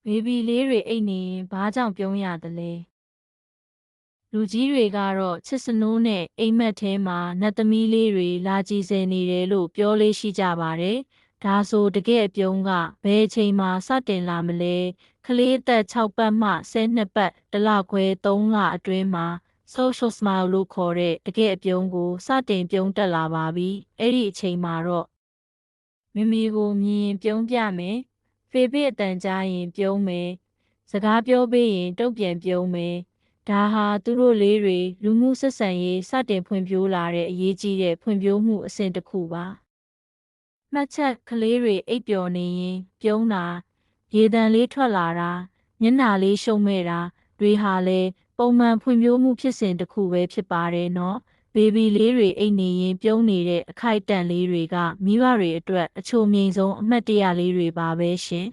ဘေဘီလေးတွေအိတ်နေရင်ဘာကြောင့်ပြုံးရသလဲလူကြီးတွေကတော့ချစ်စနိုးနဲ့အိမ်မက်ထဲမှာနတ်သမီးလေးတွေလာကြည်စယ်နေတယ်လို့ပြောလေးရှိကြပါတယ်ဒါဆိုတကယ်အပြုံးကဘယ်အချိန်မှစတင်လာမလဲကလေးအသက်6ပတ်မှ12ပတ်တစ်လခွဲ3လအတွင်းမှာ social smile လို့ခေါ်တဲ့တကယ်အပြုံးကိုစတင်ပြုံးတက်လာပါပြီအဲ့ဒီအချိန်မှာတော့မမေကိုမြင်ရင်ပြုံးပြမယ်ဖေဖေအတန်ကြားရင်ပြုံးမယ်စကားပြောပေးရင်တုံ့ပြန်ပြုံးမယ်ဒါဟာသူတို့လေးတွေလူမှုဆက်ဆံရေးစတင်ဖွံ့ဖြိုးလာတဲ့အရေးကြီးတဲ့ဖွံ့ဖြိုးမှုအဆင့်တစ်ခုပါမှတ်ချက်ကလေးတွေအိပ်ပျော်နေရင်ပြုံးတာရေတံလေးထွက်လာတာမျက်နှာလေးရှုံမဲ့တာတွေဟာလည်းပုံမှန်ဖွံ့ဖြိုးမှုဖြစ်စဉ်တစ်ခုပဲဖြစ်ပါတယ်နော်ဘေဘီလေးတွေအိတ်နေရင်ပြုံးနေတဲ့အခိုက်အတန့်လေးတွေကမိဘတွေအတွက်အချို့မြိန်ဆုံးအမှတ်တရလေးတွေပါပဲရှင်